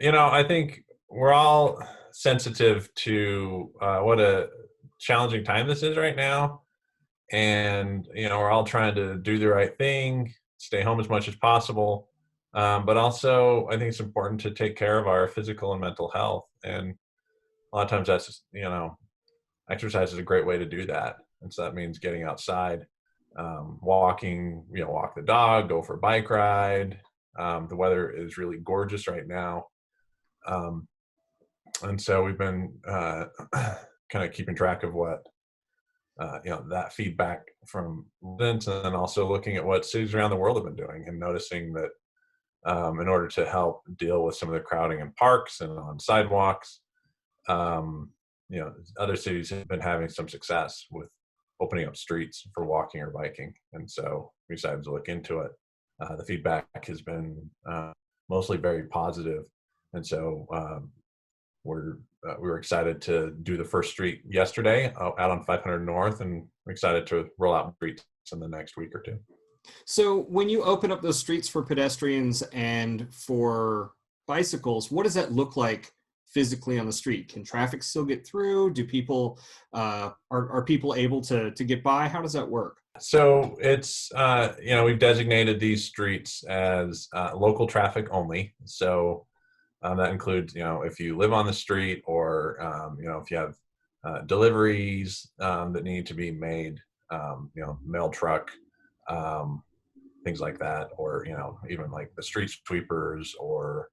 I think we're all sensitive to what a challenging time this is right now. And, we're all trying to do the right thing, stay home as much as possible. But also, I think it's important to take care of our physical and mental health. And a lot of times that's just, exercise is a great way to do that. And so that means getting outside, walking, walk the dog, go for a bike ride. The weather is really gorgeous right now. Um, and so we've been kind of keeping track of what that feedback from residents, and then also looking at what cities around the world have been doing and noticing that in order to help deal with some of the crowding in parks and on sidewalks, um, other cities have been having some success with opening up streets for walking or biking. And so we decided to look into it. The feedback has been mostly very positive. And so we were excited to do the first street yesterday out on 500 North, and we're excited to roll out streets in the next week or two. So when you open up those streets for pedestrians and for bicycles, what does that look like physically on the street? Can traffic still get through? Do people are people able to get by? How does that work? So it's we've designated these streets as local traffic only. So that includes if you live on the street, or if you have deliveries that need to be made, mail truck, things like that, or even like the street sweepers or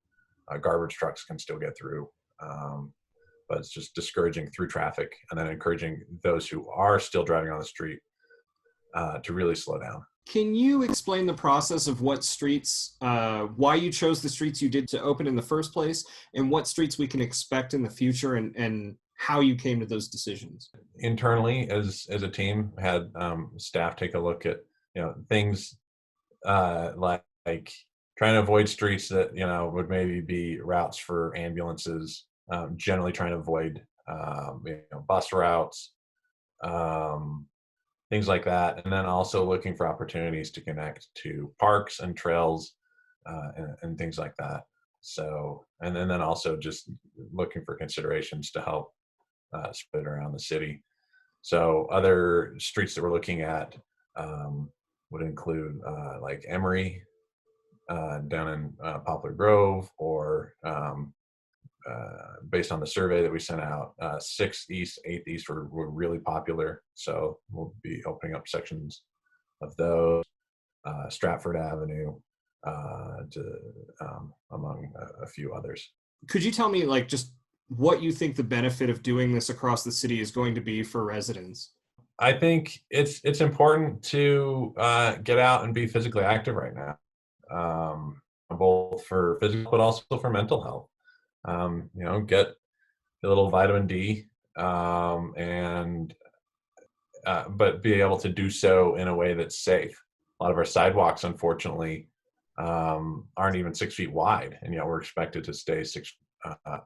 garbage trucks can still get through. But it's just discouraging through traffic, and then encouraging those who are still driving on the street to really slow down. Can you explain the process of what streets, why you chose the streets you did to open in the first place, and what streets we can expect in the future, and how you came to those decisions? Internally, as a team, had staff take a look at things like trying to avoid streets that would maybe be routes for ambulances. Generally, trying to avoid bus routes. Things like that, and then also looking for opportunities to connect to parks and trails and things like that. So, and then also just looking for considerations to help spread around the city. So, other streets that we're looking at would include like Emory down in Poplar Grove, or based on the survey that we sent out, 6th East, 8th East were really popular. So we'll be opening up sections of those, Stratford Avenue, among a few others. Could you tell me just what you think the benefit of doing this across the city is going to be for residents? I think it's important to get out and be physically active right now, both for physical but also for mental health. Get a little vitamin D, and but be able to do so in a way that's safe. A lot of our sidewalks, unfortunately, aren't even 6 feet wide, and yet we're expected to stay six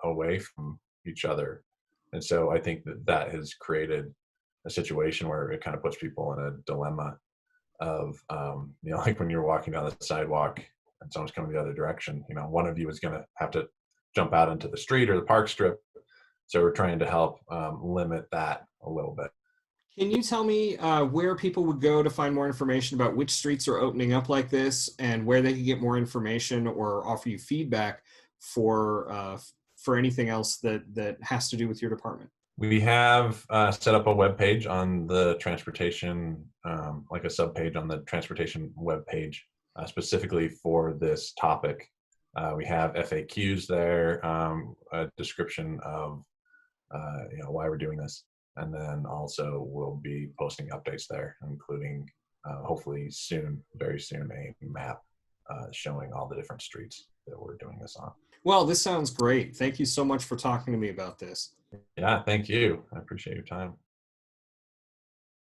away from each other. And so I think that has created a situation where it kind of puts people in a dilemma of, like when you're walking down the sidewalk and someone's coming the other direction, one of you is going to have to jump out into the street or the park strip. So we're trying to help limit that a little bit. Can you tell me where people would go to find more information about which streets are opening up like this, and where they can get more information or offer you feedback for anything else that has to do with your department? We have set up a web page on the transportation, like a sub page on the transportation web page, specifically for this topic. We have FAQs there, a description of why we're doing this, and then also we'll be posting updates there, including hopefully soon, very soon, a map showing all the different streets that we're doing this on. Well, this sounds great. Thank you so much for talking to me about this. Yeah, thank you. I appreciate your time.